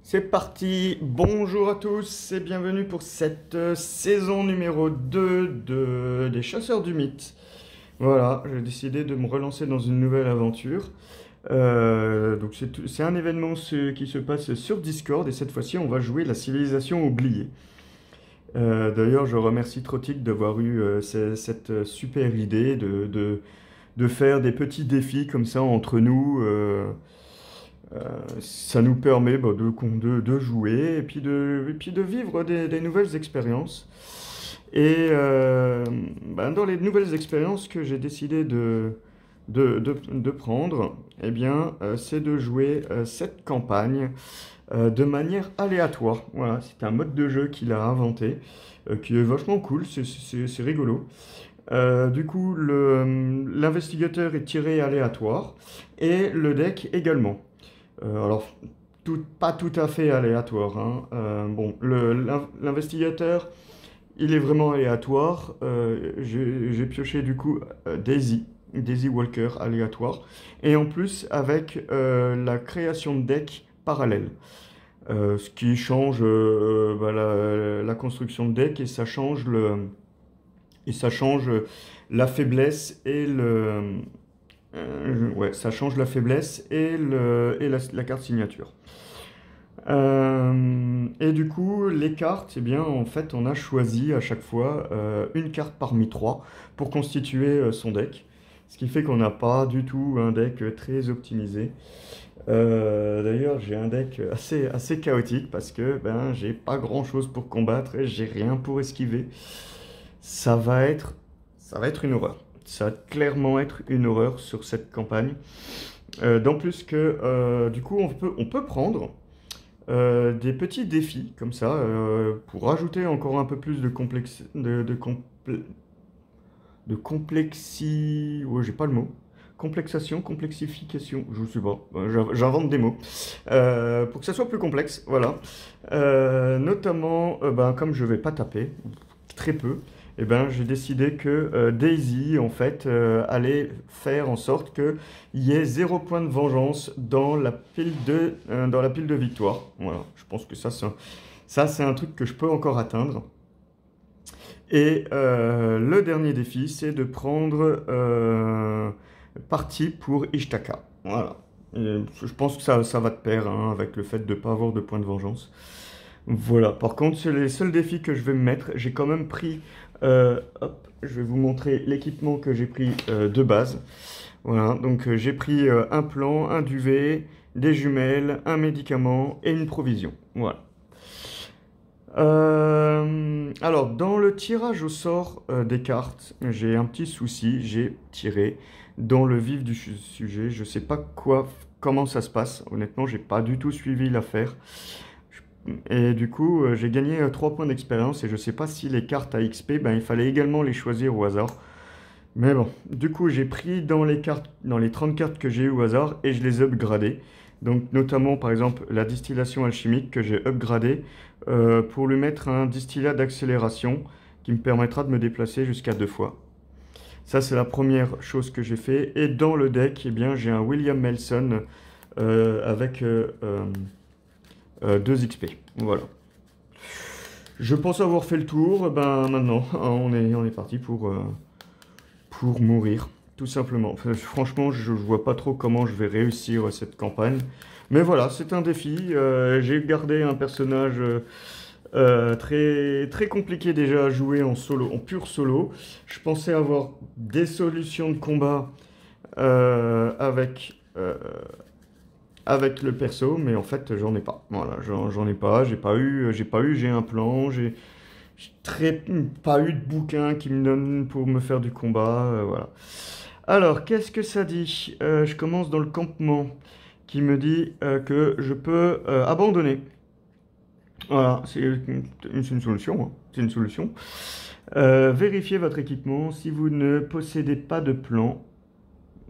C'est parti, bonjour à tous et bienvenue pour cette saison numéro 2 des Chasseurs du Mythe. Voilà, j'ai décidé de me relancer dans une nouvelle aventure. Donc c'est un événement qui se passe sur Discord et cette fois-ci on va jouer la civilisation oubliée. D'ailleurs je remercie Trotic d'avoir eu cette super idée de faire des petits défis comme ça entre nous. Ça nous permet de jouer et puis de vivre des nouvelles expériences. Et dans les nouvelles expériences que j'ai décidé de prendre, eh bien, c'est de jouer cette campagne de manière aléatoire. Voilà, c'est un mode de jeu qu'il a inventé, qui est vachement cool, c'est rigolo. Du coup, l'investigateur est tiré aléatoire et le deck également. Alors, pas tout à fait aléatoire, hein. Bon, l'investigateur, il est vraiment aléatoire. J'ai pioché du coup Daisy Walker aléatoire. Et en plus, avec la création de deck parallèle. Ce qui change la construction de deck et ça change la faiblesse et ouais, ça change la faiblesse et la carte signature. Et du coup, les cartes, eh bien, en fait, on a choisi à chaque fois une carte parmi trois pour constituer son deck. Ce qui fait qu'on n'a pas du tout un deck très optimisé. D'ailleurs, j'ai un deck assez chaotique parce que j'ai pas grand chose pour combattre et j'ai rien pour esquiver. Ça va être, ça va être une horreur. Ça va clairement être une horreur sur cette campagne. D'en plus que, du coup, on peut prendre des petits défis comme ça pour rajouter encore un peu plus ouais, j'ai pas le mot. Complexation, complexification, je sais pas, j'invente des mots. Pour que ça soit plus complexe, voilà. Notamment, comme je vais pas taper, très peu, eh ben, j'ai décidé que Daisy, en fait, allait faire en sorte qu'il y ait 0 point de vengeance dans dans la pile de victoire. Voilà, je pense que ça, c'est un truc que je peux encore atteindre. Et le dernier défi, c'est de prendre parti pour Ishtaka. Voilà. Et je pense que ça va de pair hein, avec le fait de ne pas avoir de point de vengeance. Voilà. Par contre, c'est les seuls défis que je vais me mettre. J'ai quand même pris... hop, je vais vous montrer l'équipement que j'ai pris de base. Voilà. Donc, j'ai pris un plan, un duvet, des jumelles, un médicament et une provision. Voilà. Alors, dans le tirage au sort des cartes, j'ai un petit souci. J'ai tiré dans le vif du sujet. Je sais pas comment ça se passe. Honnêtement, j'ai pas du tout suivi l'affaire. Et du coup, j'ai gagné 3 points d'expérience et je sais pas si les cartes à XP, il fallait également les choisir au hasard. Mais bon, du coup, j'ai pris dans les 30 cartes que j'ai eu au hasard et je les ai upgradées. Donc, notamment, par exemple, la distillation alchimique que j'ai upgradée pour lui mettre un distillat d'accélération qui me permettra de me déplacer jusqu'à 2 fois. Ça, c'est la première chose que j'ai fait. Et dans le deck, eh bien, j'ai un William Melson avec 2 XP. Voilà. Je pense avoir fait le tour. Maintenant, on est parti pour mourir, tout simplement. Enfin, franchement, je vois pas trop comment je vais réussir cette campagne. Mais voilà, c'est un défi. J'ai gardé un personnage très, très compliqué déjà à jouer en solo, en pur solo. Je pensais avoir des solutions de combat avec le perso, mais en fait, j'en ai pas. Voilà, j'en ai pas. J'ai un plan. Pas eu de bouquin qui me donne pour me faire du combat. Voilà. Alors, qu'est-ce que ça dit? Je commence dans le campement qui me dit que je peux abandonner. Voilà, c'est une solution, hein. C'est une solution. Vérifiez votre équipement. Si vous ne possédez pas de plan.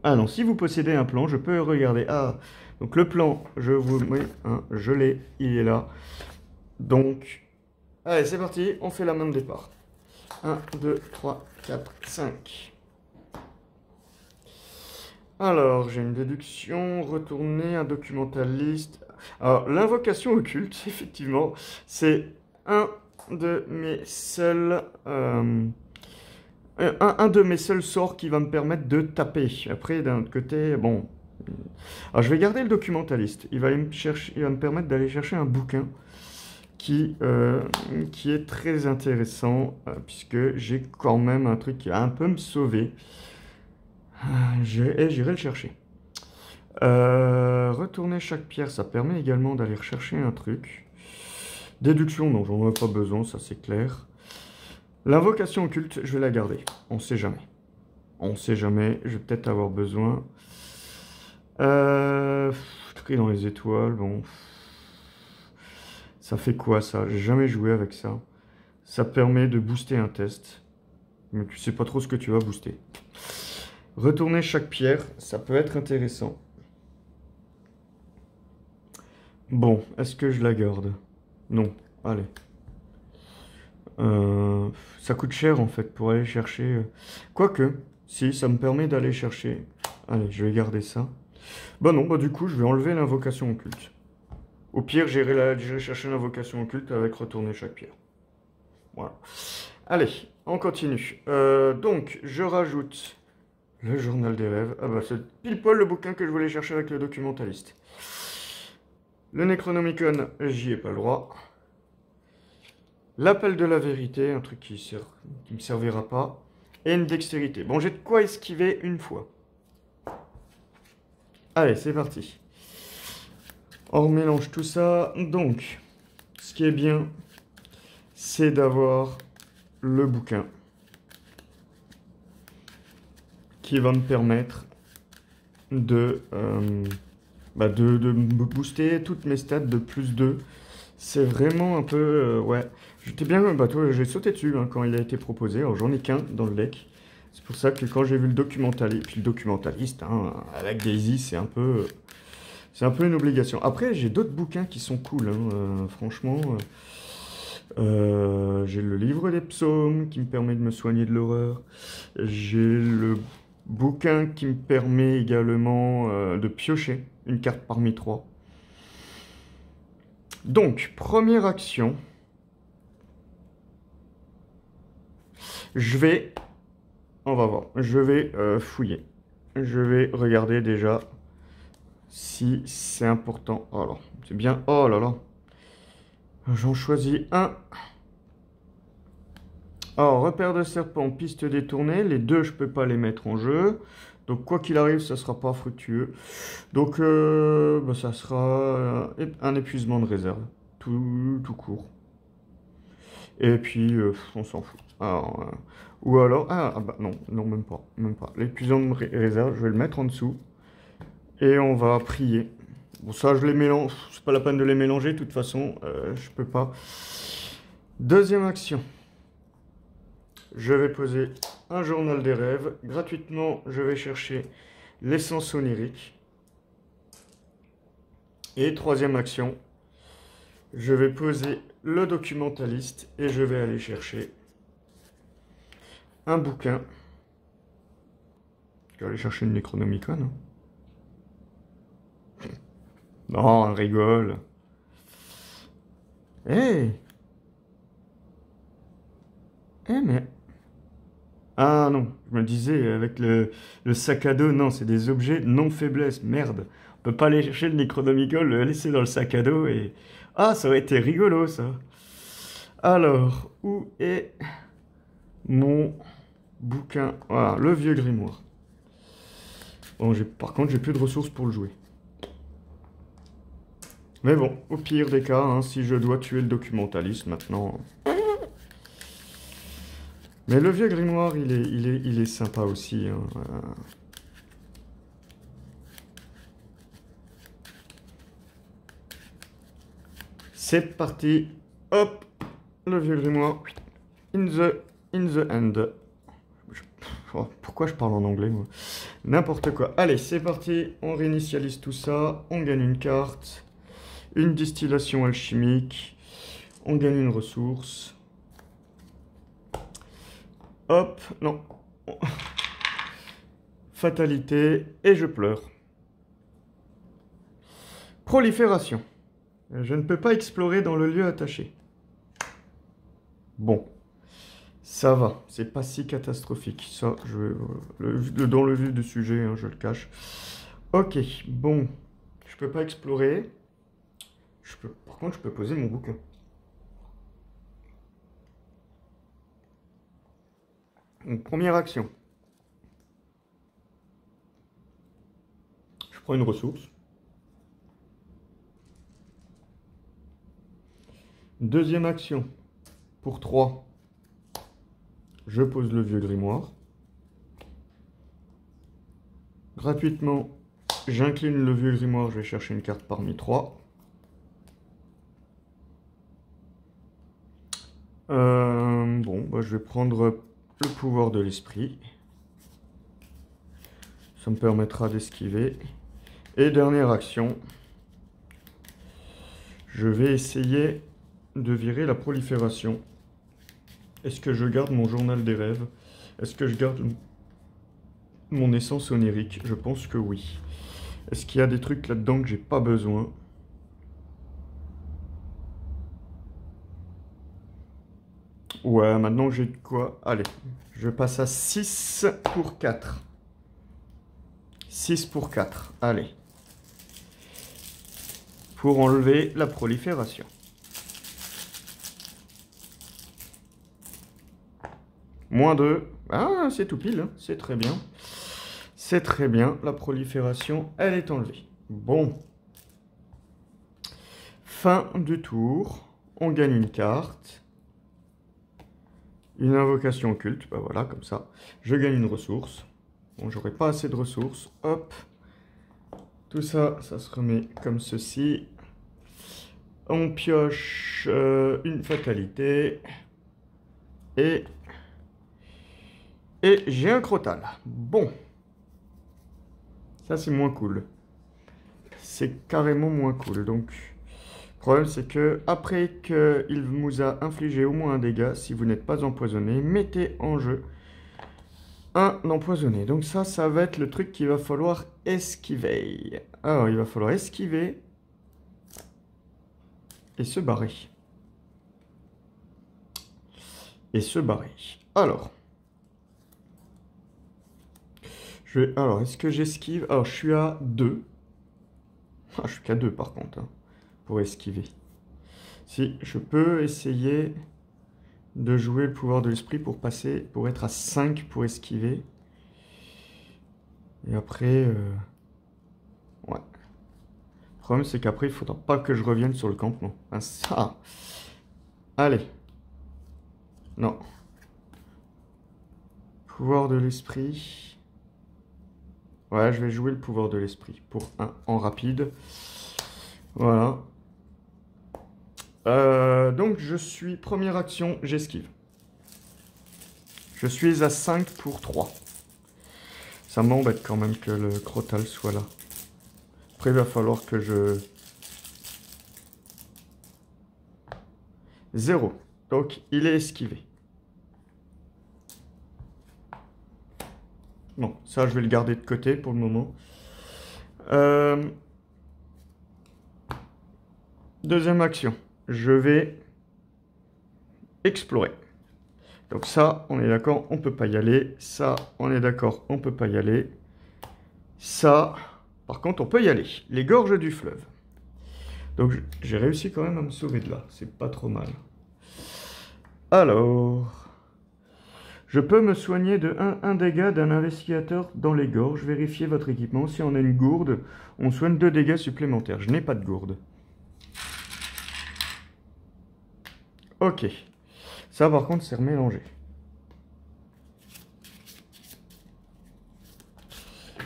Ah non, si vous possédez un plan, je peux regarder. Ah, donc le plan, oui, hein, je l'ai, il est là. Donc, allez, c'est parti, on fait la main de départ. 1, 2, 3, 4, 5. Alors, j'ai une déduction, retourner, un documentaliste. Alors, l'invocation occulte, effectivement, c'est un de mes seuls... un de mes seuls sorts qui va me permettre de taper. Après, d'un autre côté, bon... Alors, je vais garder le documentaliste. Il va me permettre d'aller chercher un bouquin qui est très intéressant, puisque j'ai quand même un truc qui va un peu me sauver. J'irai le chercher. Retourner chaque pierre, ça permet également d'aller rechercher un truc. Déduction, non, j'en ai pas besoin, ça c'est clair. L'invocation occulte, je vais la garder. On sait jamais. On sait jamais, je vais peut-être avoir besoin. Tri dans les étoiles, bon. Ça fait quoi ça? J'ai jamais joué avec ça. Ça permet de booster un test. Mais tu sais pas trop ce que tu vas booster. Retourner chaque pierre, ça peut être intéressant. Bon, est-ce que je la garde? Non, allez. Ça coûte cher en fait pour aller chercher... Quoique, si, ça me permet d'aller chercher... Allez, je vais garder ça. Bah non, bah du coup, je vais enlever l'invocation occulte. Au pire, j'irai chercher l'invocation occulte avec retourner chaque pierre. Voilà. Allez, on continue. Donc, je rajoute le journal des rêves. Ah bah, c'est pile poil le bouquin que je voulais chercher avec le documentaliste. Le Necronomicon, j'y ai pas le droit. L'appel de la vérité, un truc qui me servira pas. Et une dextérité. Bon, j'ai de quoi esquiver une fois. Allez, c'est parti. On mélange tout ça. Donc, ce qui est bien, c'est d'avoir le bouquin qui va me permettre de booster toutes mes stats de plus 2. C'est vraiment un peu... ouais. J'étais bien... Bah, toi, j'ai sauté dessus hein, quand il a été proposé. Alors, j'en ai qu'un dans le deck. C'est pour ça que quand j'ai vu le documentaliste... Puis le documentaliste, hein, avec Daisy, c'est un peu... C'est un peu une obligation. Après, j'ai d'autres bouquins qui sont cool. Hein, franchement... j'ai le livre des psaumes qui me permet de me soigner de l'horreur. J'ai le bouquin qui me permet également de piocher une carte parmi 3. Donc, première action. On va voir, je vais fouiller. Je vais regarder déjà si c'est important. Oh là, c'est bien, oh là là. J'en choisis un. Alors, repère de serpent, piste détournée. Les deux, je peux pas les mettre en jeu. Donc, quoi qu'il arrive, ça sera pas fructueux. Donc, ça sera un épuisement de réserve. Tout court. Et puis, on s'en fout. Alors, ou alors... bah non, même pas. L'épuisement de réserve, je vais le mettre en dessous. Et on va prier. Bon, ça, je les mélange. C'est pas la peine de les mélanger, de toute façon. Je peux pas. Deuxième action. Je vais poser un journal des rêves. Gratuitement, je vais chercher l'essence onirique. Et troisième action. Je vais poser le documentaliste et je vais aller chercher un bouquin. Je vais aller chercher une Necronomicon. Hein. Non, on rigole. Mais... Ah non, je me disais, avec le sac à dos, non, c'est des objets non faiblesse, merde. On peut pas aller chercher le Necronomicon, le laisser dans le sac à dos et... Ah, ça aurait été rigolo, ça. Alors, où est mon bouquin? Voilà, le vieux grimoire. Bon, par contre, j'ai plus de ressources pour le jouer. Mais bon, au pire des cas, hein, si je dois tuer le documentaliste maintenant... Mais le vieux grimoire, il est sympa aussi. Hein. C'est parti. Hop, le vieux grimoire. In the end. Pourquoi je parle en anglais, moi? N'importe quoi. Allez, c'est parti. On réinitialise tout ça. On gagne une carte. Une distillation alchimique. On gagne une ressource. Hop, non. Fatalité, et je pleure. Prolifération. Je ne peux pas explorer dans le lieu attaché. Bon, ça va, c'est pas si catastrophique. Ça, dans le vif du sujet, hein, je le cache. Ok, bon, je peux pas explorer. Par contre, je peux poser mon bouquin. Donc, première action. Je prends une ressource. Deuxième action. Pour 3, je pose le vieux grimoire. Gratuitement, j'incline le vieux grimoire, je vais chercher une carte parmi 3. Bon, bah, je vais prendre le pouvoir de l'esprit. Ça me permettra d'esquiver. Et dernière action, je vais essayer de virer la prolifération. Est-ce que je garde mon journal des rêves? Est-ce que je garde mon essence onirique? Je pense que oui. Est-ce qu'il y a des trucs là-dedans que j'ai pas besoin? Ouais, maintenant j'ai quoi? Allez, je passe à 6 pour 4. 6 pour 4, allez. Pour enlever la prolifération. Moins 2. Ah, c'est tout pile, hein. C'est très bien. C'est très bien, la prolifération, elle est enlevée. Bon. Fin du tour. On gagne une carte. Une invocation occulte, bah voilà, comme ça. Je gagne une ressource. Bon, j'aurais pas assez de ressources. Hop. Tout ça, ça se remet comme ceci. On pioche une fatalité. Et j'ai un crotal. Bon. Ça, c'est moins cool. C'est carrément moins cool. Donc, le problème, c'est que après qu'il vous a infligé au moins un dégât, si vous n'êtes pas empoisonné, mettez en jeu un empoisonné. Donc ça va être le truc qu'il va falloir esquiver. Alors, il va falloir esquiver et se barrer. Et se barrer. Alors, alors, est-ce que j'esquive? Alors, je suis à 2. Ah, je suis qu'à 2 par contre, hein, pour esquiver. Si, je peux essayer de jouer le pouvoir de l'esprit pour passer, pour être à 5 pour esquiver. Et après, ouais. Le problème, c'est qu'après, il ne faudra pas que je revienne sur le campement. Ah, ça. Allez. Non. Pouvoir de l'esprit. Ouais, je vais jouer le pouvoir de l'esprit pour 1 en rapide. Voilà. Donc, je suis... Première action, j'esquive. Je suis à 5 pour 3. Ça m'embête quand même que le crotal soit là. Après, il va falloir que je... 0. Donc, il est esquivé. Bon, ça, je vais le garder de côté pour le moment. Deuxième action. Je vais explorer. Donc ça, on est d'accord, on peut pas y aller. Ça, on est d'accord, on peut pas y aller. Ça, par contre, on peut y aller. Les gorges du fleuve. Donc, j'ai réussi quand même à me sauver de là. C'est pas trop mal. Alors... Je peux me soigner de 1 dégât d'un investigateur dans les gorges. Vérifiez votre équipement. Si on a une gourde, on soigne 2 dégâts supplémentaires. Je n'ai pas de gourde. Ok. Ça, par contre, c'est remélangé.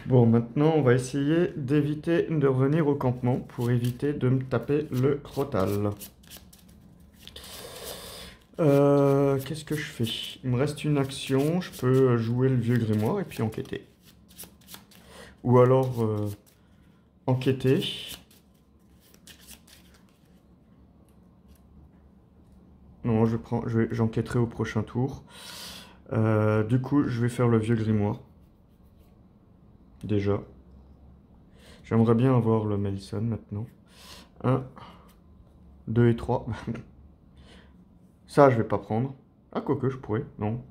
Bon, maintenant, on va essayer d'éviter de revenir au campement pour éviter de me taper le crotal. Qu'est-ce que je fais? Il me reste une action. Je peux jouer le vieux grimoire et puis enquêter. Ou alors enquêter. Non, j'enquêterai au prochain tour. Du coup, je vais faire le vieux grimoire. Déjà. J'aimerais bien avoir le Melson maintenant. 1, 2 et 3. Ça, je vais pas prendre. Ah, quoique, je pourrais. Non.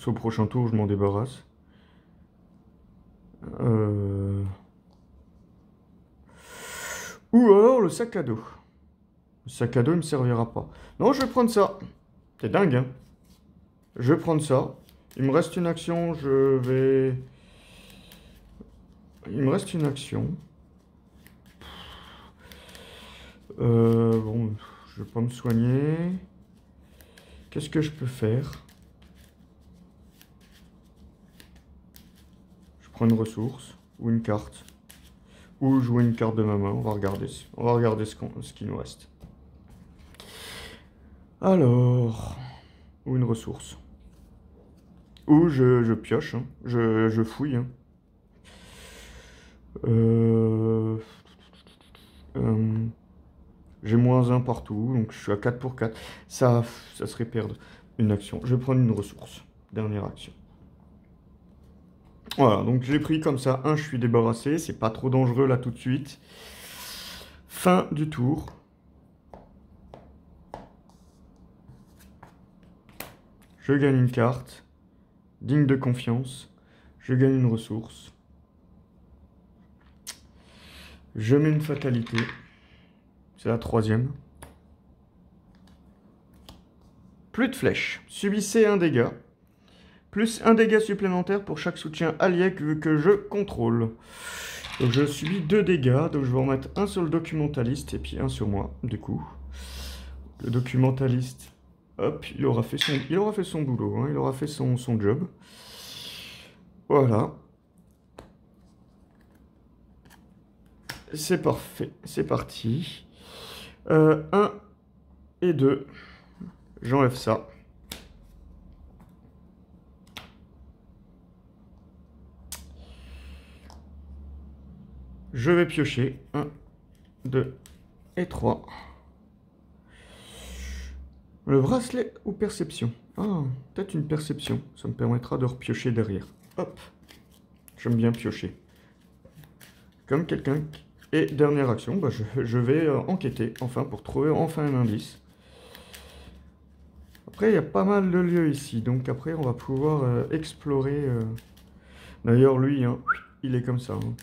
Au prochain tour, je m'en débarrasse. Ou alors le sac à dos. Le sac à dos, il me servira pas. Non, je vais prendre ça. C'est dingue, hein. Je vais prendre ça. Il me reste une action, je vais... Il me reste une action. Bon, je vais pas me soigner. Qu'est-ce que je peux faire? Je prends une ressource ou une carte. Ou jouer une carte de ma main. On va regarder ce qu'il nous reste. Alors... Ou une ressource. Ou je pioche. Hein. Je fouille. Hein. J'ai -1 partout, donc je suis à 4 pour 4. Ça serait perdre une action. Je vais prendre une ressource. Dernière action. Voilà, donc j'ai pris comme ça. Je suis débarrassé. C'est pas trop dangereux là tout de suite. Fin du tour. Je gagne une carte. Digne de confiance. Je gagne une ressource. Je mets une fatalité. C'est la 3e. Plus de flèches. Subissez un dégât. Plus un dégât supplémentaire pour chaque soutien allié que je contrôle. Donc je subis 2 dégâts. Donc je vais en mettre un sur le documentaliste et puis un sur moi, du coup. Le documentaliste, hop, il aura fait son boulot. Hein, il aura fait son job. Voilà. C'est parfait. C'est parti. 1 et 2. J'enlève ça. Je vais piocher. 1, 2 et 3. Le bracelet ou perception? Ah, peut-être une perception. Ça me permettra de repiocher derrière. Hop. J'aime bien piocher. Comme quelqu'un qui... Et dernière action, bah je vais enquêter, enfin, pour trouver enfin un indice. Après, il y a pas mal de lieux ici, donc après, on va pouvoir explorer. D'ailleurs, lui, hein, il est comme ça. Hein.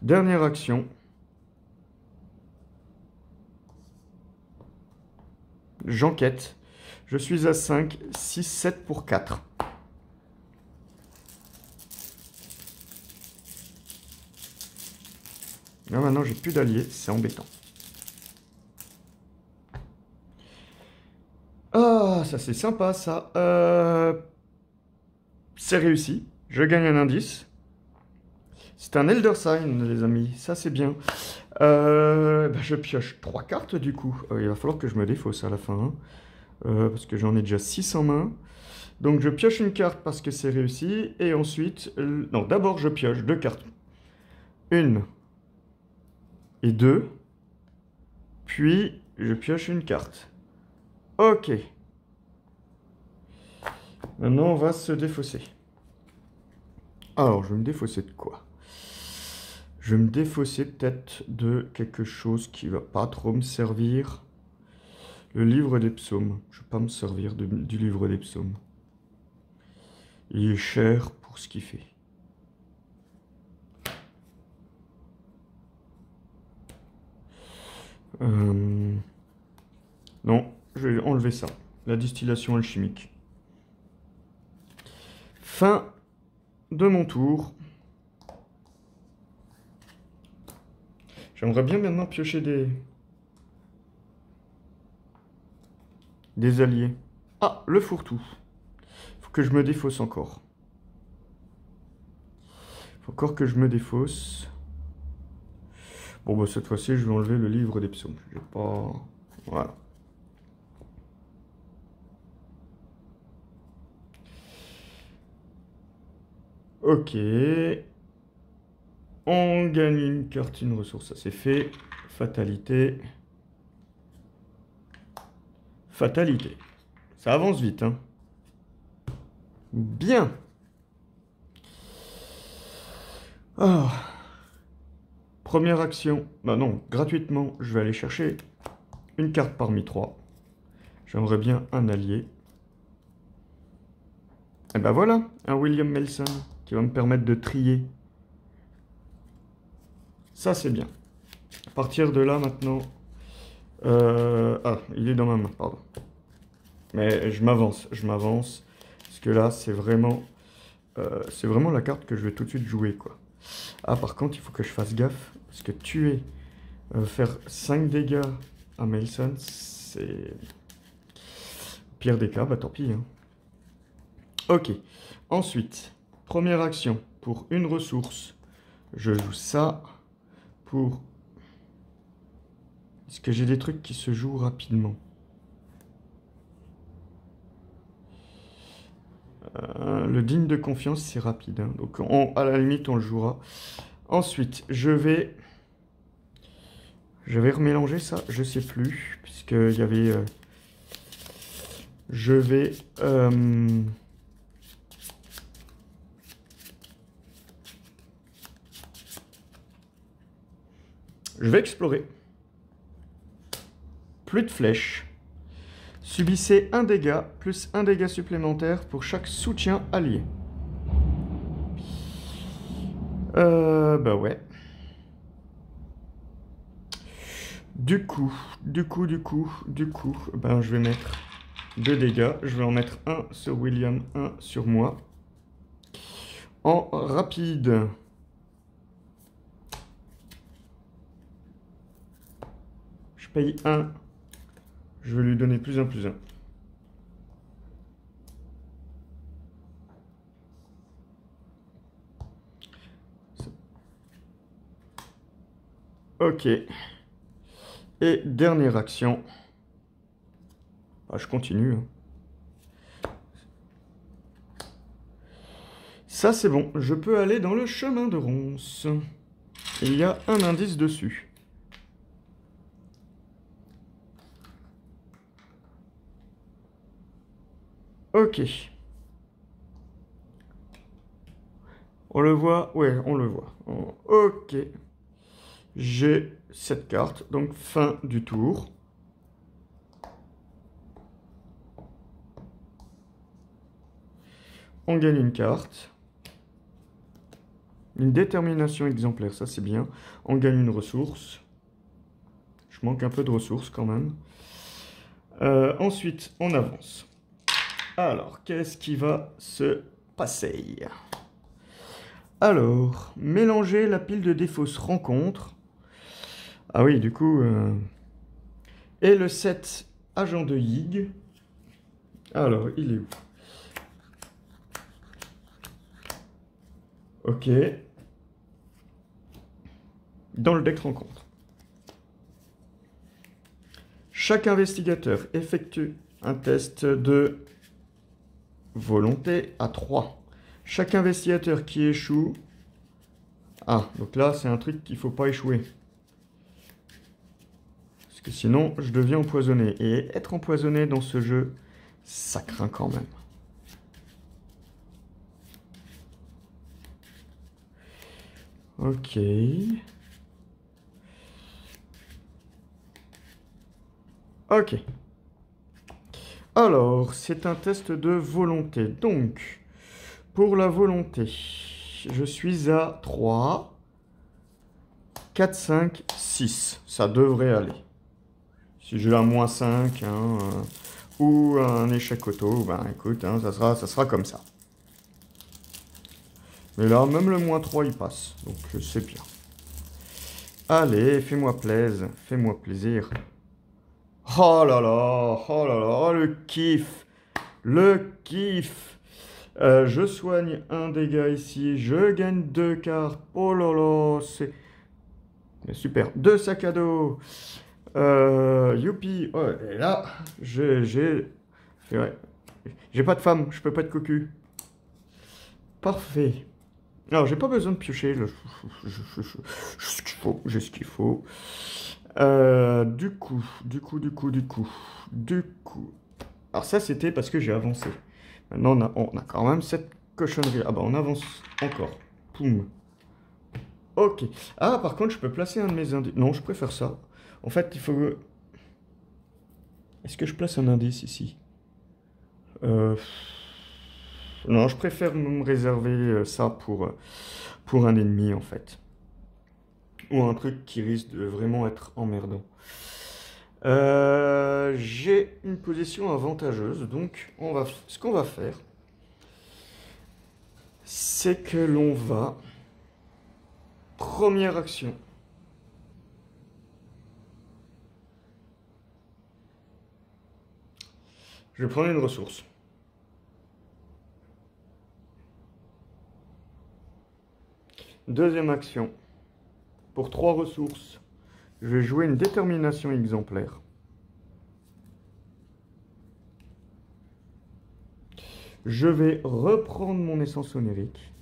Dernière action. J'enquête. Je suis à 5, 6, 7 pour 4. Là, maintenant, j'ai plus d'alliés. C'est embêtant. Ah, ça, c'est sympa, ça. C'est réussi. Je gagne un indice. C'est un Elder Sign, les amis. Ça, c'est bien. Bah, je pioche 3 cartes, du coup. Il va falloir que je me défausse à la fin. Hein. Parce que j'en ai déjà 6 en main. Donc, je pioche une carte parce que c'est réussi. Et ensuite... non, d'abord, je pioche 2 cartes. 1 et 2. Puis, je pioche une carte. Ok. Maintenant, on va se défausser. Alors, je vais me défausser de quoi? Je vais me défausser peut-être de quelque chose qui va pas trop me servir. Le livre des psaumes. Je ne vais pas me servir du livre des psaumes. Il est cher pour ce qu'il fait. Non, je vais enlever ça. La distillation alchimique. Fin de mon tour. J'aimerais bien maintenant piocher des alliés. Ah, le fourre-tout. Faut que je me défausse encore. Faut encore que je me défausse. Bon, bah cette fois-ci, je vais enlever le livre des psaumes. Je vais pas... Voilà. Ok. On gagne une carte, une ressource. Ça, c'est fait. Fatalité. Fatalité. Ça avance vite, hein. Bien. Alors, Première action, bah non, gratuitement, je vais aller chercher une carte parmi 3. J'aimerais bien un allié. Et ben voilà, un William Melson qui va me permettre de trier. Ça, c'est bien. À partir de là, maintenant... Ah, il est dans ma main, pardon. Mais je m'avance. Parce que là, c'est vraiment la carte que je vais tout de suite jouer, quoi. Ah, par contre, il faut que je fasse gaffe. Parce que tuer, faire 5 dégâts à Melson, c'est... Pire des cas, bah tant pis, hein. Ok. Ensuite, première action. Pour une ressource, je joue ça. Pour... Est-ce que j'ai des trucs qui se jouent rapidement? Le digne de confiance, c'est rapide, hein. Donc, à la limite, on le jouera. Ensuite, je vais remélanger ça. Je sais plus. Puisqu'il y avait... Je vais... Je vais explorer. Plus de flèches. Subissez un dégât, plus un dégât supplémentaire pour chaque soutien allié. Bah ouais. Du coup, ben je vais mettre 2 dégâts. Je vais en mettre un sur William, un sur moi. En rapide. Je paye 1. Je vais lui donner plus 1, plus 1. Ok. Et dernière action. Ah, je continue, hein. Ça, c'est bon. Je peux aller dans le chemin de Ronce. Il y a un indice dessus. Ok. On le voit? Ouais, on le voit. Ok. J'ai cette carte. Donc, fin du tour. On gagne une carte. Une détermination exemplaire, ça c'est bien. On gagne une ressource. Je manque un peu de ressources quand même. Ensuite, on avance. Alors, qu'est-ce qui va se passer? Alors, mélanger la pile de défausses rencontre. Ah oui, du coup... Et le set agent de Yig. Alors, il est où? Ok. Dans le deck rencontre. Chaque investigateur effectue un test de volonté à 3. Chaque investigateur qui échoue... Ah, donc là, c'est un truc qu'il ne faut pas échouer. Parce que sinon, je deviens empoisonné. Et être empoisonné dans ce jeu, ça craint quand même. Ok. Ok. Alors, c'est un test de volonté. Donc, pour la volonté, je suis à 3, 4, 5, 6. Ça devrait aller. Si j'ai un moins 5, hein, ou un échec auto, ben écoute, hein, ça sera comme ça. Mais là, même le moins 3, il passe. Donc, c'est bien. Allez, fais-moi plaisir. Fais-moi plaisir. Oh là là, oh le kiff. Le kiff. Je soigne un dégât ici. Je gagne 2 cartes. Oh là là, c'est super. 2 sacs à dos. Youpi. Oh, et là, j'ai pas de femme. Je peux pas être cocu. Parfait. Alors, j'ai pas besoin de piocher. J'ai ce qu'il faut. Du coup. Alors ça, c'était parce que j'ai avancé. Maintenant, on a quand même cette cochonnerie. Ah bah, on avance encore. Poum. Ok. Ah, par contre, je peux placer un de mes indices. Non, je préfère ça. En fait, il faut... Est-ce que je place un indice ici? Euh, Non, je préfère me réserver ça pour un ennemi, en fait. Ou un truc qui risque de vraiment être emmerdant. J'ai une position avantageuse, donc ce qu'on va faire, c'est que l'on va... Première action. Je vais prendre une ressource. Deuxième action. Pour 3 ressources, je vais jouer une détermination exemplaire. Je vais reprendre mon essence onirique.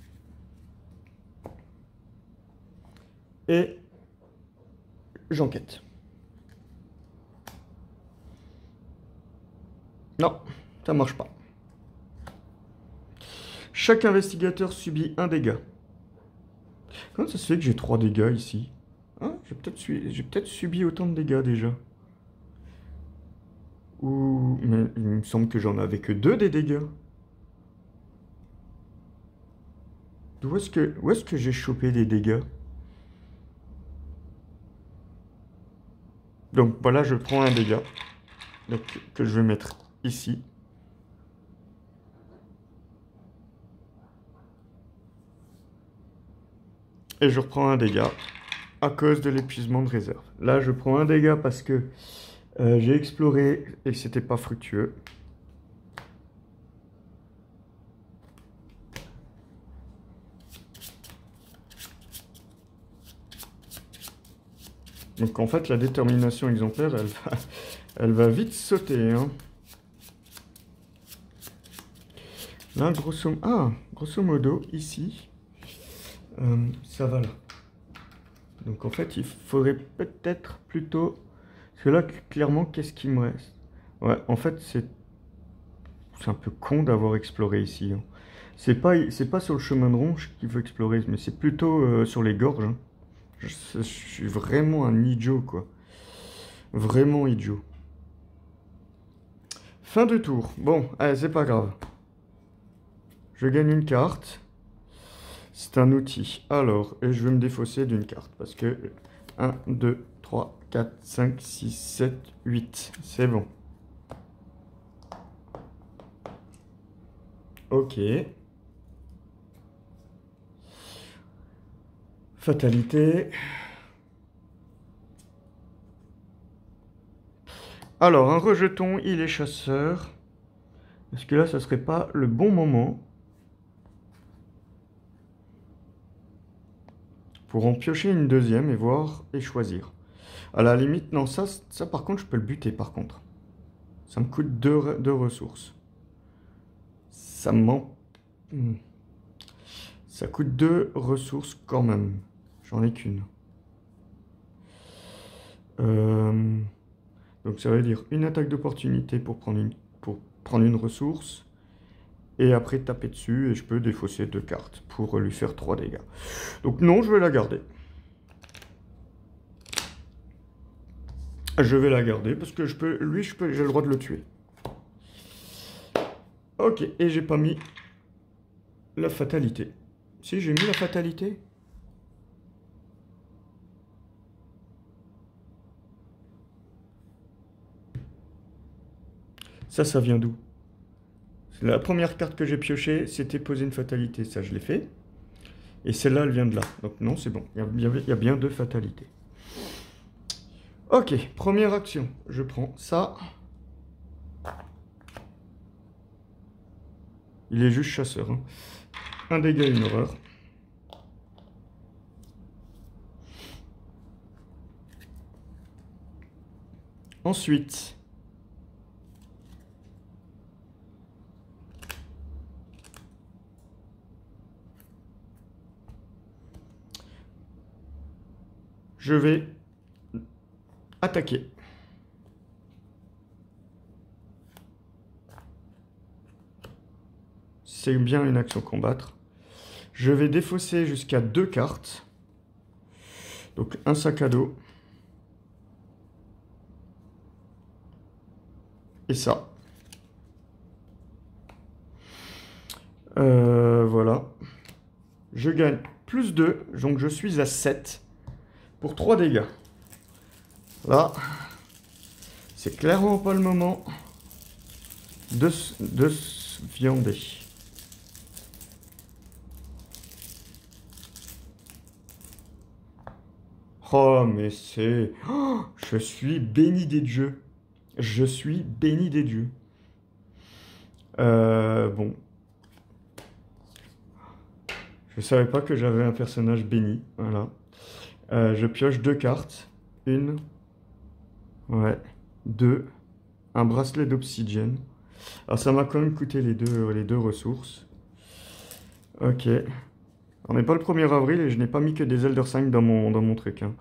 Et j'enquête. Non, ça marche pas. Chaque investigateur subit un dégât. Comment ça se fait que j'ai 3 dégâts ici? Hein, j'ai peut-être subi autant de dégâts déjà. Ou... Mais il me semble que j'en avais que 2 des dégâts. Où est-ce que j'ai chopé des dégâts? Donc voilà, je prends un dégât. Donc, que je vais mettre ici. Et je reprends un dégât à cause de l'épuisement de réserve. Là, je prends un dégât parce que j'ai exploré et que c'était pas fructueux. Donc en fait, la détermination exemplaire, elle va vite sauter. Hein. Là, grosso modo, ici, ça va là. Donc en fait, il faudrait peut-être plutôt... Parce que là, clairement, qu'est-ce qui me reste? Ouais, en fait, c'est un peu con d'avoir exploré ici. Hein. C'est pas sur le chemin de ronge qu'il faut explorer, mais c'est plutôt sur les gorges. Hein. Je suis vraiment un idiot, quoi. Vraiment idiot. Fin de tour. Bon, allez, c'est pas grave. Je gagne une carte. C'est un outil. Alors, et je vais me défausser d'une carte. Parce que 1, 2, 3, 4, 5, 6, 7, 8. C'est bon. Ok. Fatalité. Alors, un rejeton, il est chasseur. Est-ce que là, ça serait pas le bon moment pour en piocher une deuxième et voir et choisir? À la limite, non, ça par contre, je peux le buter par contre. Ça me coûte 2 ressources. Ça m'en... Ça coûte 2 ressources quand même. J'en ai qu'une. Donc ça veut dire une attaque d'opportunité pour prendre une ressource. Et après taper dessus et je peux défausser 2 cartes pour lui faire 3 dégâts. Donc non, je vais la garder. Je vais la garder parce que j'ai le droit de le tuer. Ok, et j'ai pas mis la fatalité. Si, j'ai mis la fatalité. Ça vient d'où? La première carte que j'ai piochée, c'était poser une fatalité. Ça, je l'ai fait. Et celle-là, elle vient de là. Donc non, c'est bon. Il y a bien 2 fatalités. Ok, première action. Je prends ça. Il est juste chasseur. Hein. Un dégât, une horreur. Ensuite... je vais attaquer. C'est bien une action combattre. Je vais défausser jusqu'à 2 cartes. Donc un sac à dos. Et ça. Voilà. Je gagne plus 2, donc je suis à 7 pour 3 dégâts. Là, c'est clairement pas le moment de se viander. Oh, mais c'est... Oh, je suis béni des dieux. Je suis béni des dieux. Bon. Je savais pas que j'avais un personnage béni. Voilà. Je pioche 2 cartes. Une. Ouais. 2. Un bracelet d'obsidienne. Alors ça m'a quand même coûté les deux ressources. Ok. On n'est pas le 1er avril et je n'ai pas mis que des Elder 5 dans mon truc. Hein.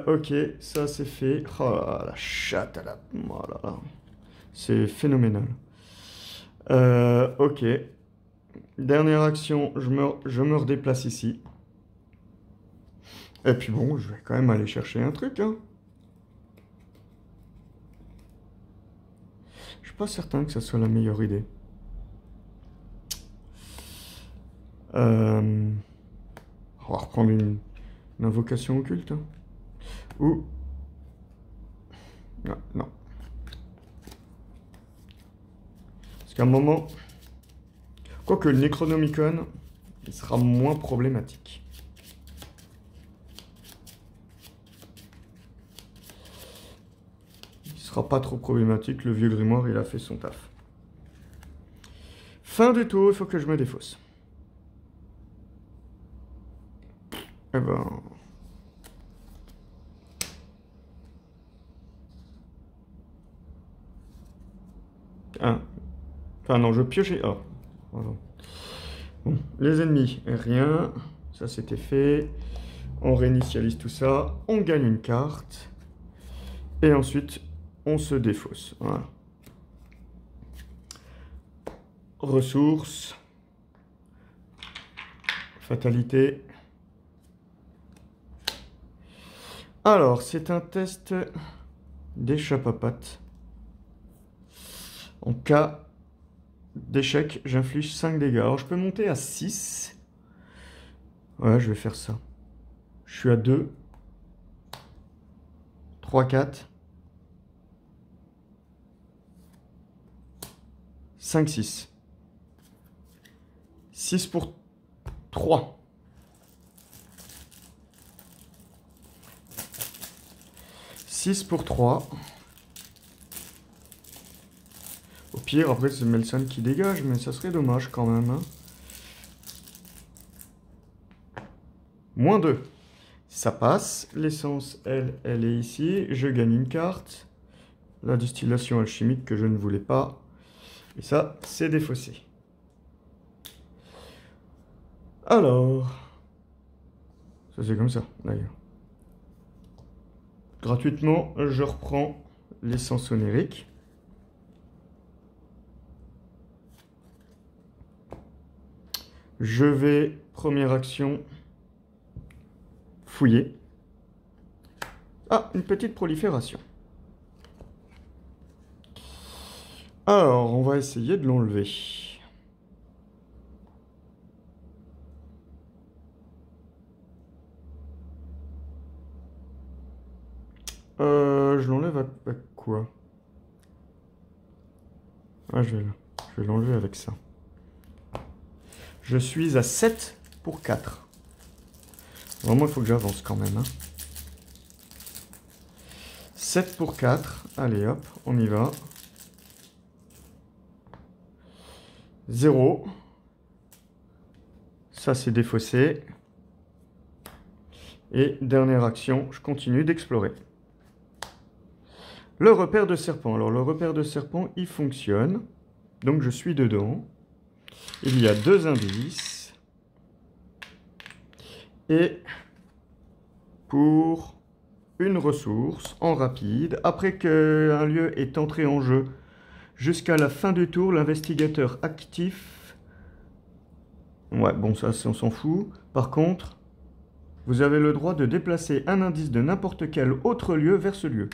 Ok, ça c'est fait. Oh la chatte à la... Oh là là. C'est phénoménal. Ok. Dernière action, je me redéplace ici. Et puis bon, je vais quand même aller chercher un truc. Hein. Je suis pas certain que ça soit la meilleure idée. On va reprendre une invocation occulte. Hein. Ou... Non, non. Parce qu'à un moment... Quoique le Necronomicon, il sera moins problématique. Il sera pas trop problématique, le vieux grimoire, il a fait son taf. Fin du tour, il faut que je me défausse. Eh ben... Ah. Enfin non, je piochais... Oh. Voilà. Bon, les ennemis, rien. Ça c'était fait. On réinitialise tout ça. On gagne une carte. Et ensuite, on se défausse. Voilà. Ressources. Fatalité. Alors, c'est un test d'échappe-à-pattes. En cas d'échec, j'inflige 5 dégâts. Alors, je peux monter à 6. Ouais, je vais faire ça. Je suis à 2. 3, 4. 5, 6. 6 pour 3. 6 pour 3. Au pire, après, c'est Melson qui dégage, mais ça serait dommage quand même. Hein. Moins 2. Ça passe. L'essence, elle est ici. Je gagne une carte. La distillation alchimique que je ne voulais pas. Et ça, c'est défaussé. Alors... Ça, c'est comme ça, d'ailleurs. Gratuitement, je reprends l'essence onérique. Je vais, première action, fouiller. Ah, une petite prolifération. Alors, on va essayer de l'enlever. Je l'enlève avec quoi? Ah, je vais l'enlever avec ça. Je suis à 7 pour 4. Vraiment, il faut que j'avance quand même. Hein. 7 pour 4. Allez, hop, on y va. 0. Ça, c'est défaussé. Et dernière action, je continue d'explorer. Le repère de serpent. Alors, le repère de serpent, il fonctionne. Donc, je suis dedans. Il y a 2 indices. Et pour une ressource en rapide, après qu'un lieu est entré en jeu, jusqu'à la fin du tour, l'investigateur actif... Ouais, bon, ça, on s'en fout. Par contre, Vous avez le droit de déplacer un indice de n'importe quel autre lieu vers ce lieu.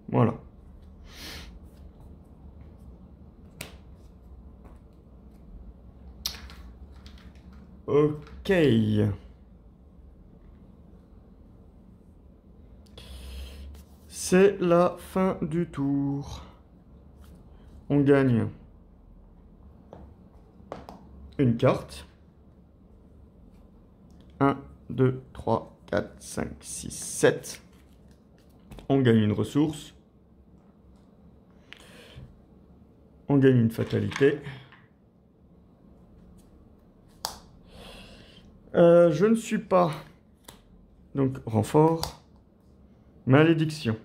Voilà. Ok. C'est la fin du tour. On gagne une carte. 1, 2, 3, 4, 5, 6, 7. On gagne une ressource. On gagne une fatalité. Je ne suis pas. Donc, renfort. Malédiction.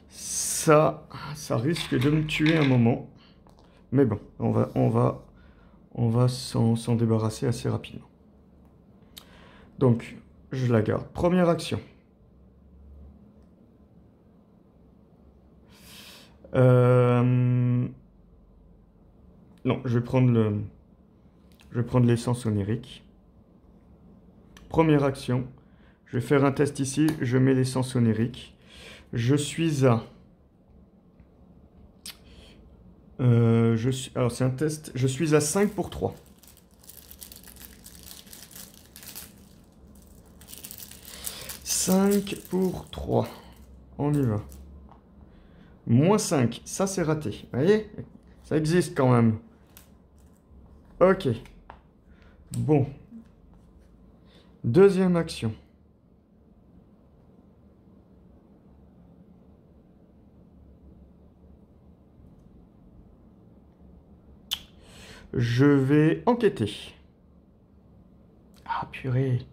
Ça risque de me tuer un moment. Mais bon, on va s'en débarrasser assez rapidement. Donc, je la garde. Première action. Non, je vais prendre l'essence onirique. Première action. Je vais faire un test ici. Je mets l'essence onirique. Je suis à... alors, c'est un test. Je suis à 5 pour 3. Pour 3. On y va. Moins 5. Ça, c'est raté. Vous voyez? Ça existe quand même. Ok. Bon. Deuxième action. Je vais enquêter. Ah, purée.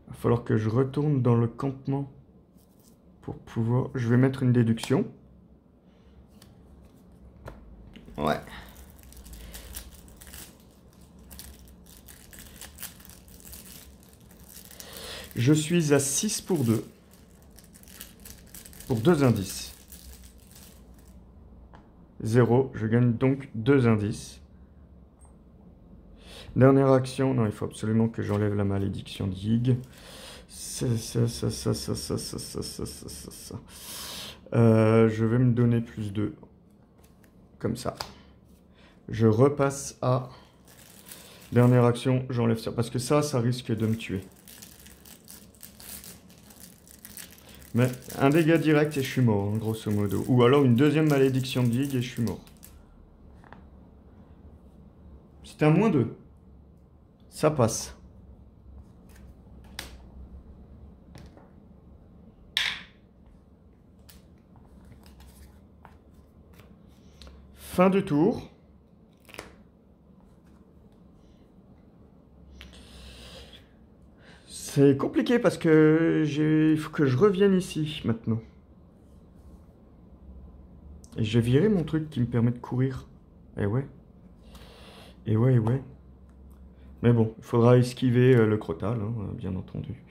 Il va falloir que je retourne dans le campement pour pouvoir... Je vais mettre une déduction. Ouais. Je suis à 6 pour 2. Pour 2 indices. 0. Je gagne donc 2 indices. Dernière action. Non, il faut absolument que j'enlève la malédiction d'Yig. Ça. Je vais me donner plus 2. Comme ça. Je repasse à... Dernière action, j'enlève ça. Parce que ça risque de me tuer. Mais un dégât direct et je suis mort, hein, grosso modo. Ou alors une deuxième malédiction de Yig et je suis mort. C'est un -2. Ça passe. Fin du tour. C'est compliqué parce que il faut que je revienne ici maintenant. Et j'ai viré mon truc qui me permet de courir. Et ouais. Et ouais, et ouais. Mais bon, il faudra esquiver le Crotale, hein, bien entendu.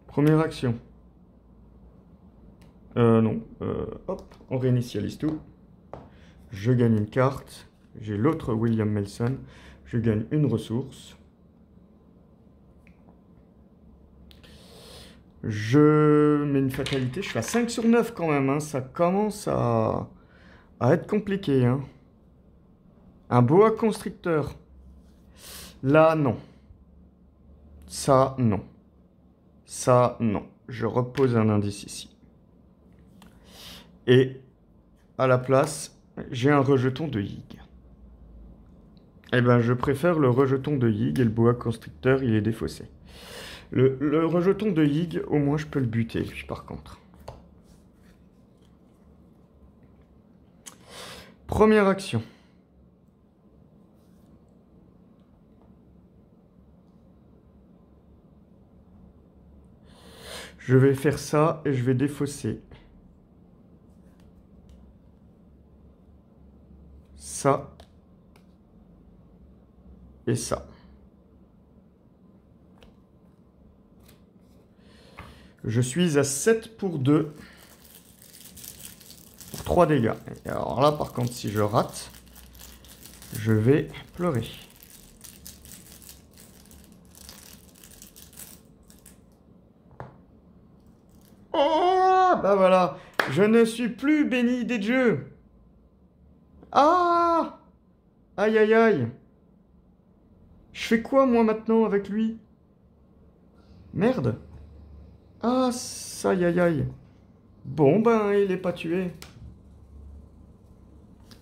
Première action. Non. Hop, on réinitialise tout. Je gagne une carte. J'ai l'autre William Melson. Je gagne une ressource. Je mets une fatalité. Je suis à 5 sur 9 quand même. Hein. Ça commence à être compliqué. Hein. Un boa constricteur. Là, non. Ça, non. Ça, non. Je repose un indice ici. Et à la place, j'ai un rejeton de Yig. Eh ben, je préfère le rejeton de Yig et le boa constricteur, il est défaussé. Le rejeton de Yig, au moins je peux le buter, lui, par contre. Première action. Je vais faire ça et je vais défausser ça et ça. Je suis à 7 pour 2. Pour 3 dégâts. Et alors là, par contre, si je rate, je vais pleurer. Oh, bah voilà, je ne suis plus béni des dieux. Ah! Aïe, aïe, aïe. Je fais quoi, moi, maintenant, avec lui? Merde. Ah, ça, aïe, aïe, aïe. Bon, ben, il n'est pas tué.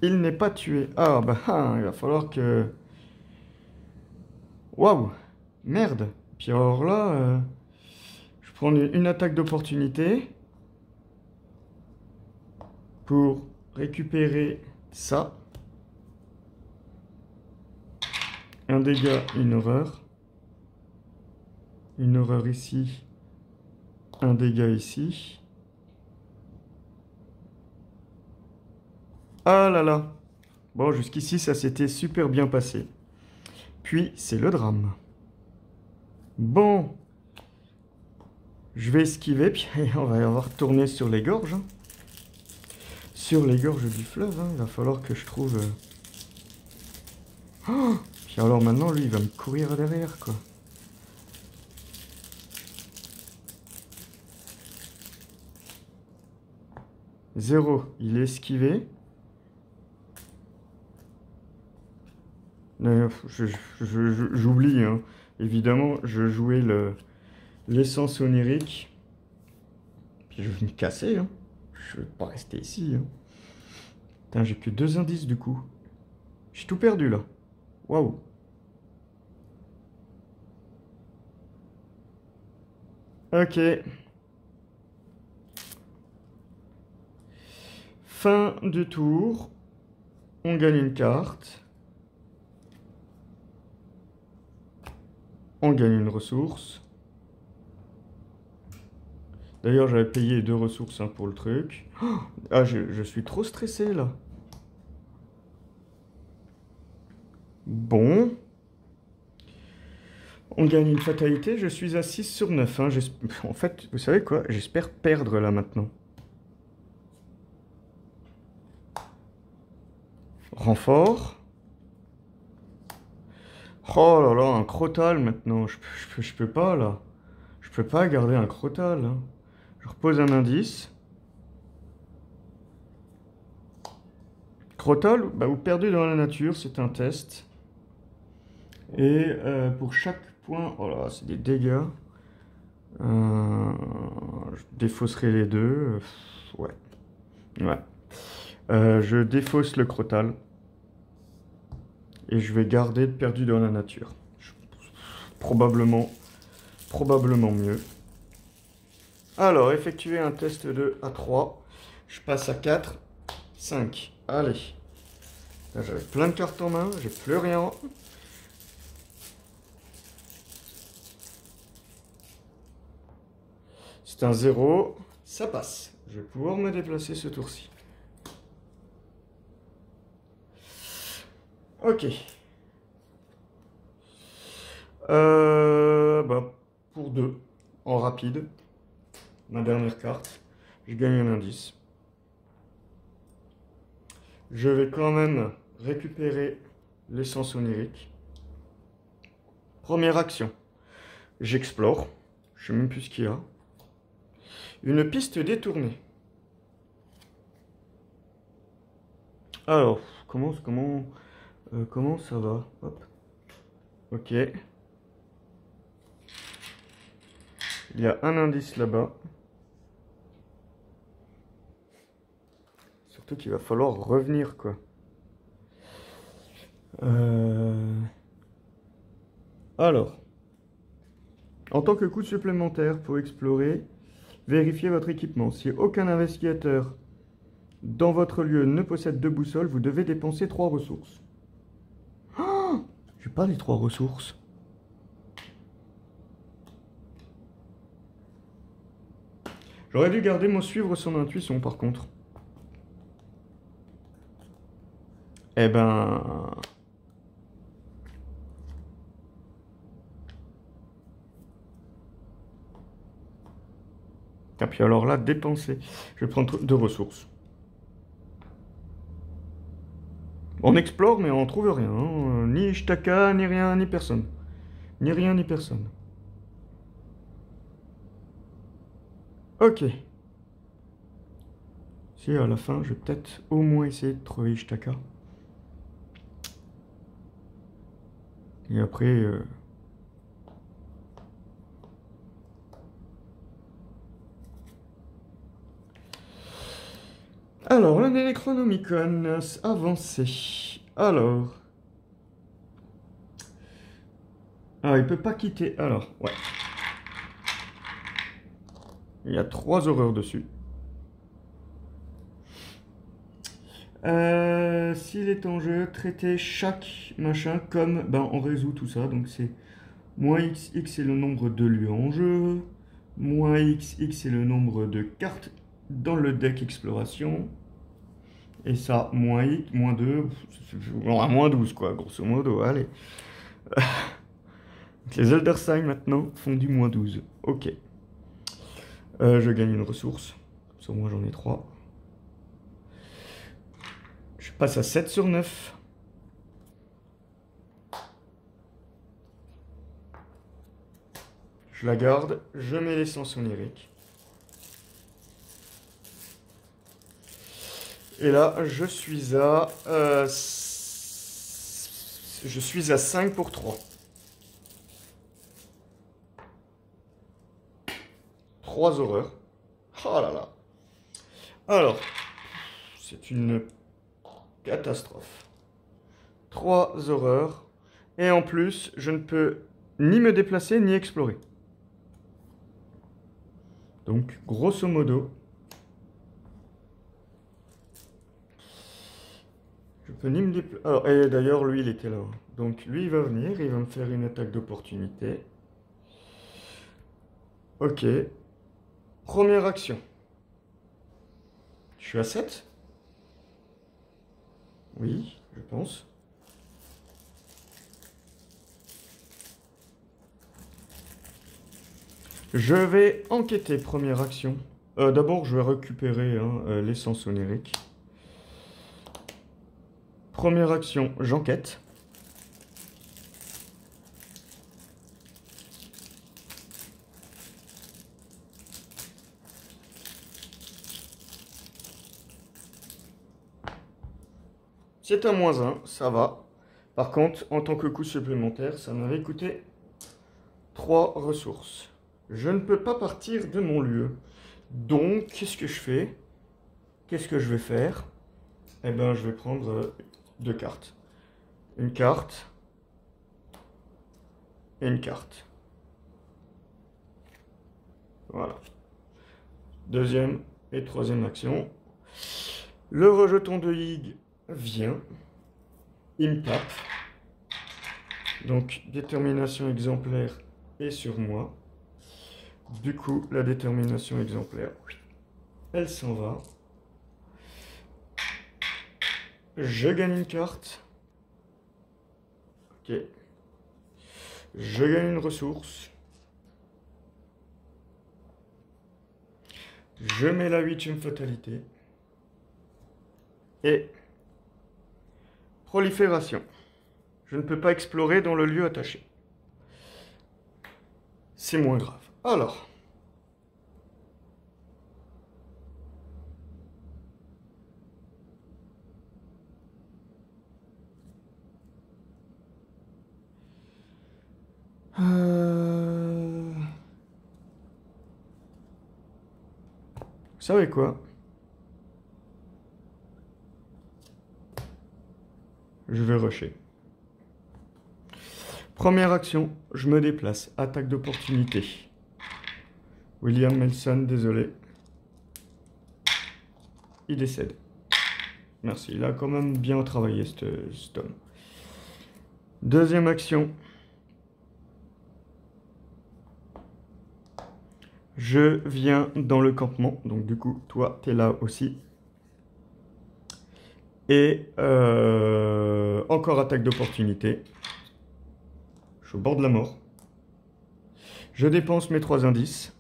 Il n'est pas tué. Ah, bah, il va falloir que... Waouh. Merde. Puis alors là, je prends une attaque d'opportunité pour récupérer ça. Un dégât, une horreur. Une horreur ici. Un dégât ici. Ah là là. Bon, jusqu'ici, ça s'était super bien passé. Puis, c'est le drame. Bon. Je vais esquiver, puis on va retourner sur les gorges. Hein. Sur les gorges du fleuve, hein. Il va falloir que je trouve... Oh, puis alors maintenant, lui, il va me courir derrière, quoi. Zéro, il est esquivé. J'oublie, hein. Évidemment, je jouais l'essence onirique. Puis je vais me casser, hein. Je vais pas rester ici, hein. Putain, j'ai que 2 indices, du coup. J'ai tout perdu, là. Waouh. Ok. Fin du tour. On gagne une carte. On gagne une ressource. D'ailleurs, j'avais payé 2 ressources hein, pour le truc. Ah, je suis trop stressé, là. Bon. On gagne une fatalité. Je suis à 6 sur 9. Hein. En fait, vous savez quoi? J'espère perdre, là, maintenant. Renfort. Oh là là, un crotal maintenant. Je peux pas là. Je peux pas garder un crotal. Hein. Je repose un indice. Crotal, bah, ou perdu dans la nature, c'est un test. Et pour chaque point, oh là, c'est des dégâts. Je défausserai les deux. Ouais. Ouais. Je défausse le crotal. Et je vais garder perdu dans la nature. Probablement mieux. Alors, effectuer un test de A3. Je passe à 4, 5. Allez. Là, j'avais plein de cartes en main, j'ai plus rien. C'est un 0, ça passe. Je vais pouvoir me déplacer ce tour-ci. Ok. Bah, pour 2, en rapide, ma dernière carte, je gagne un indice. Je vais quand même récupérer l'essence onirique. Première action, j'explore, je sais même plus ce qu'il y a. Une piste détournée. Alors, comment ça va? Hop. Ok. Il y a un indice là-bas. Surtout qu'il va falloir revenir, quoi. Alors, en tant que coût supplémentaire pour explorer, vérifiez votre équipement. Si aucun investigateur dans votre lieu ne possède de boussole, vous devez dépenser 3 ressources. Oh, j'ai pas les 3 ressources. J'aurais dû garder mon suivre son intuition, par contre. Eh ben... Et puis alors là, dépenser. Je vais prendre 2 ressources. On explore, mais on trouve rien. Hein. Ni Ishtaka, ni rien, ni personne. Ni rien, ni personne. Ok. Si, à la fin, je vais peut-être au moins essayer de trouver Ishtaka. Et après... Alors, le Necronomicon avancé. Alors... Ah, il peut pas quitter. Alors, ouais. Il y a 3 horreurs dessus. S'il est en jeu, traiter chaque machin comme... Ben, on résout tout ça. Donc, c'est moins x, x c'est le nombre de lieux en jeu. Moins x, x c'est le nombre de cartes dans le deck exploration. Et ça, moins x, moins 2, moins 12 quoi, grosso modo. Allez. Les Elder Sign maintenant font du moins 12. Ok. Je gagne une ressource. Sur moi j'en ai 3. Je passe à 7 sur 9. Je la garde. Je mets l'essence onirique. Et là, je suis à 5 pour 3. 3 horreurs. Oh là là. Alors, c'est une catastrophe. 3 horreurs. Et en plus, je ne peux ni me déplacer, ni explorer. Donc, grosso modo, je peux ni me déplacer... Alors, et d'ailleurs, lui, il était là. Donc, lui, il va venir, il va me faire une attaque d'opportunité. Ok. Première action. Je suis à 7? Oui, je pense. Je vais enquêter, première action. D'abord, je vais récupérer l'essence onirique. Première action, j'enquête. C'est un -1, ça va. Par contre, en tant que coût supplémentaire, ça m'avait coûté 3 ressources. Je ne peux pas partir de mon lieu. Donc, qu'est-ce que je fais? Qu'est-ce que je vais faire? Eh ben, je vais prendre 2 cartes. Une carte et une carte. Voilà. Deuxième et troisième action. Le rejeton de Hig vient. Il me tape. Donc, détermination exemplaire est sur moi. Du coup, la détermination exemplaire, elle s'en va. Je gagne une carte. Ok. Je gagne une ressource. Je mets la 8e fatalité. Et prolifération. Je ne peux pas explorer dans le lieu attaché. C'est moins grave. Alors. Vous savez quoi? Je vais rusher. Première action, je me déplace. Attaque d'opportunité. William Melson, désolé. Il décède. Merci, il a quand même bien travaillé cet homme. Deuxième action. Je viens dans le campement. Donc du coup, toi, t'es là aussi. Et encore attaque d'opportunité. Je suis au bord de la mort. Je dépense mes 3 indices.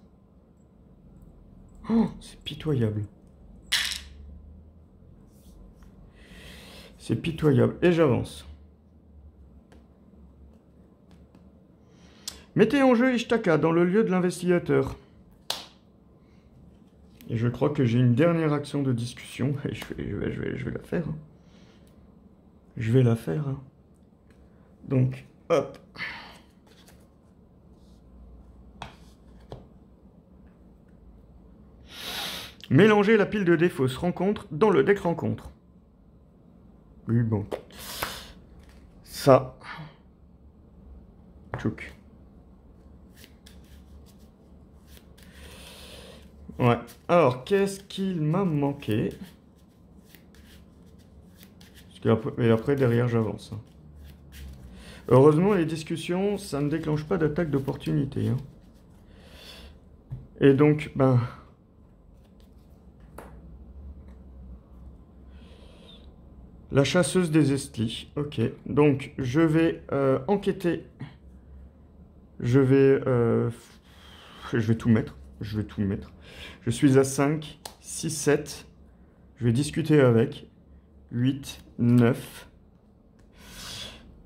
Oh, c'est pitoyable. C'est pitoyable. Et j'avance. Mettez en jeu Ishtaka dans le lieu de l'investigateur. Et je crois que j'ai une dernière action de discussion. Et je vais la faire. Hein. Je vais la faire. Hein. Donc, hop. Mélangez la pile de dés fausses rencontres dans le deck rencontre. Oui, bon. Ça. Tchouk. Ouais. Alors, qu'est-ce qu'il m'a manqué? Et après, derrière, j'avance. Heureusement, les discussions, ça ne déclenche pas d'attaque d'opportunité. Hein. Et donc, ben... La chasseuse des Estlis. Ok. Donc, je vais enquêter. Je vais tout mettre. Je vais tout mettre. Je suis à 5, 6, 7. Je vais discuter avec. 8, 9.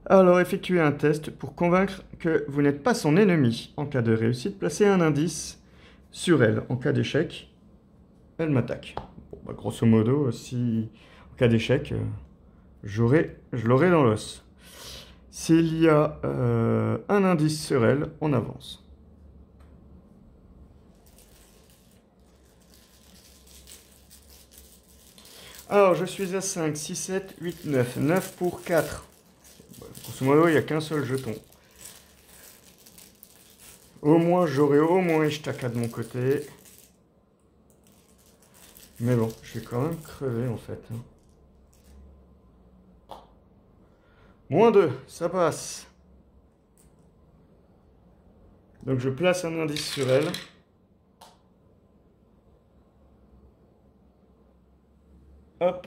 Alors, effectuez un test pour convaincre que vous n'êtes pas son ennemi. En cas de réussite, placez un indice sur elle. En cas d'échec, elle m'attaque. Bon, bah, grosso modo, si en cas d'échec, je l'aurai dans l'os. S'il y a un indice sur elle, on avance. Alors, je suis à 5, 6, 7, 8, 9. 9 pour 4. Grosso modo, il n'y a qu'un seul jeton. Au moins, j'aurai au moins Ishtaka de mon côté. Mais bon, je vais quand même crever en fait. Moins 2, ça passe. Donc je place un indice sur elle. Hop.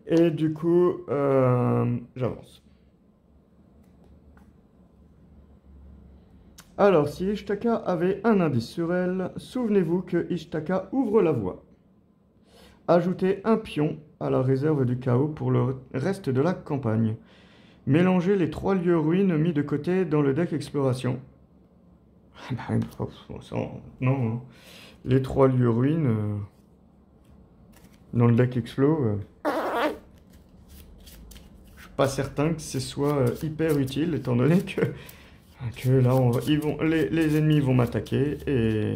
Et du coup, j'avance. Alors, si Ishtaka avait un indice sur elle, souvenez-vous que Ishtaka ouvre la voie. Ajoutez un pion à la réserve du chaos pour le reste de la campagne. Mélangez les 3 lieux ruines mis de côté dans le deck exploration. Non, les 3 lieux ruines dans le deck explo, je suis pas certain que ce soit hyper utile, étant donné que là, les ennemis vont m'attaquer et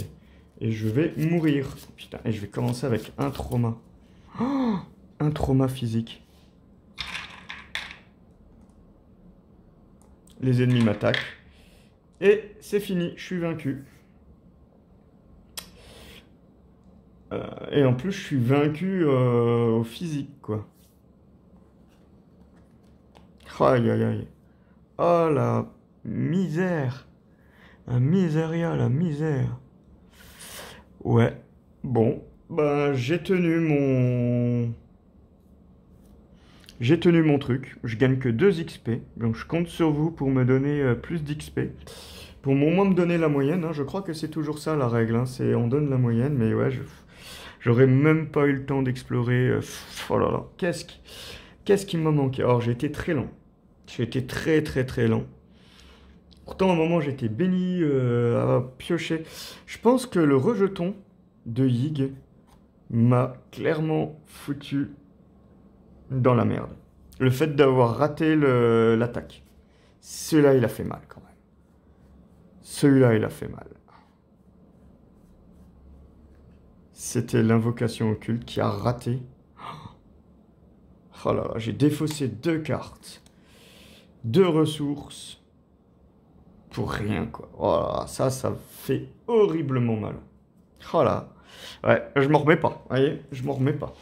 je vais mourir. Putain, et je vais commencer avec un trauma. Oh, un trauma physique. Les ennemis m'attaquent. Et c'est fini, je suis vaincu. Et en plus, je suis vaincu au physique, quoi. Aïe, aïe, aïe. Oh la misère. La miséria, la misère. Ouais. Bon. Ben, j'ai tenu mon truc. Je gagne que 2 XP. Donc, je compte sur vous pour me donner plus d'XP. Pour au moins me donner la moyenne. Hein. Je crois que c'est toujours ça, la règle. Hein. C'est on donne la moyenne. Mais ouais, j'aurais même pas eu le temps d'explorer. Oh là là. Qu'est-ce qui m'a manqué? Alors, j'ai été très lent. J'ai été très, très, très lent. Pourtant, à un moment, j'étais béni à piocher. Je pense que le rejeton de Yig m'a clairement foutu dans la merde. Le fait d'avoir raté l'attaque. Celui-là, il a fait mal quand même. Celui-là, il a fait mal. C'était l'invocation occulte qui a raté. Oh là là, j'ai défaussé 2 cartes. 2 ressources. Pour rien, quoi. Oh là, ça fait horriblement mal. Oh là. Ouais, je m'en remets pas. Vous voyez, je m'en remets pas.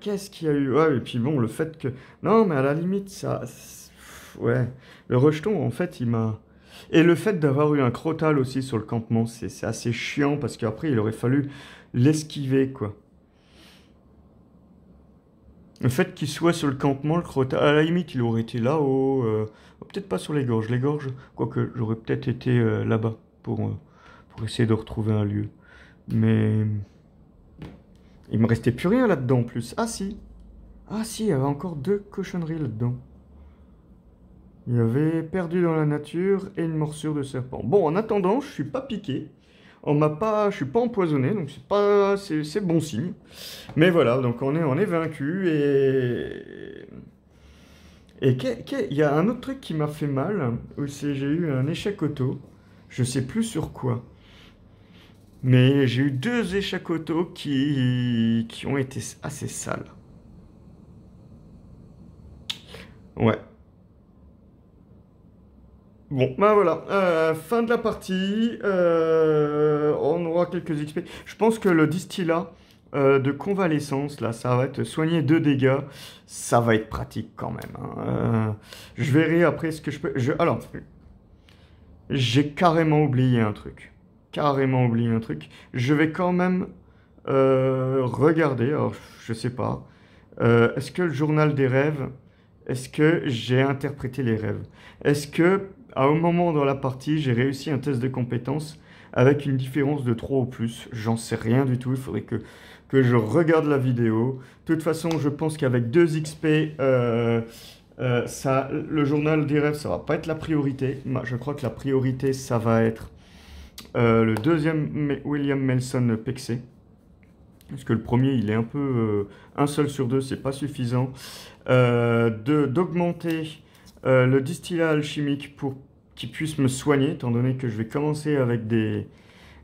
Qu'est-ce qu'il y a eu? Ouais, et puis bon, le fait que... Non, mais à la limite, ça... Ouais. Le rejeton, en fait, il m'a... Et le fait d'avoir eu un crotal aussi sur le campement, c'est assez chiant, parce qu'après, il aurait fallu l'esquiver, quoi. Le fait qu'il soit sur le campement, le crotal, à la limite, il aurait été là-haut... peut-être pas sur les gorges. Les gorges, quoique j'aurais peut-être été là-bas pour essayer de retrouver un lieu. Mais Il me restait plus rien là-dedans en plus. Ah si. Ah si, il y avait encore 2 cochonneries là-dedans. Il y avait perdu dans la nature et une morsure de serpent. Bon, en attendant, je suis pas piqué. Je suis pas empoisonné, donc c'est bon signe. Mais voilà, donc on est vaincu il y a un autre truc qui m'a fait mal, j'ai eu un échec auto. Je sais plus sur quoi. Mais j'ai eu 2 échecs auto qui ont été assez sales. Ouais. Bon, bah voilà, fin de la partie. On aura quelques XP. Je pense que le distillat de convalescence, là, ça va être soigner 2 dégâts. Ça va être pratique quand même, hein. Je verrai après ce que je peux. Alors, j'ai carrément oublié un truc. Carrément oublié un truc. Je vais quand même regarder. Alors, je sais pas. Est-ce que le journal des rêves, est-ce que j'ai interprété les rêves? Est-ce que, à un moment dans la partie, j'ai réussi un test de compétence avec une différence de 3 ou plus? J'en sais rien du tout. Il faudrait que je regarde la vidéo. De toute façon, je pense qu'avec 2 XP, le journal des rêves, ça va pas être la priorité. Je crois que la priorité, ça va être le deuxième William Melson Pexé. Parce que le premier, il est un peu... un seul sur 2, c'est pas suffisant. D'augmenter le distillat alchimique pour qu'il puisse me soigner, étant donné que je vais commencer avec des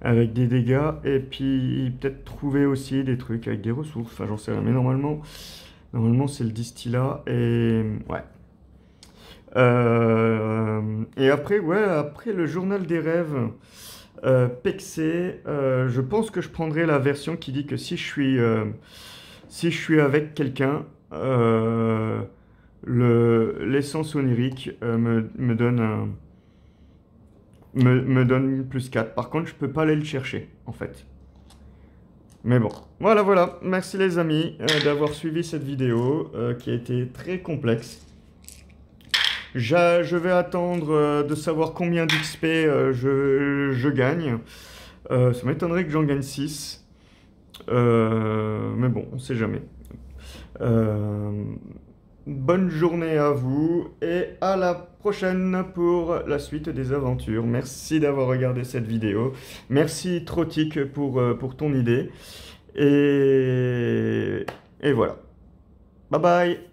dégâts. Et puis peut-être trouver aussi des trucs avec des ressources. Enfin, j'en sais rien. Mais normalement c'est le distillat. Et ouais. Et après, ouais, après le journal des rêves... Pexé, je pense que je prendrai la version qui dit que si je suis avec quelqu'un, l'essence onirique me donne me donne plus 4. Par contre, je peux pas aller le chercher, en fait. Mais bon, voilà. Merci les amis d'avoir suivi cette vidéo qui a été très complexe. Je vais attendre de savoir combien d'XP je gagne. Ça m'étonnerait que j'en gagne 6. Mais bon, on sait jamais. Bonne journée à vous et à la prochaine pour la suite des aventures. Merci d'avoir regardé cette vidéo. Merci Trotic pour ton idée. Et voilà. Bye bye.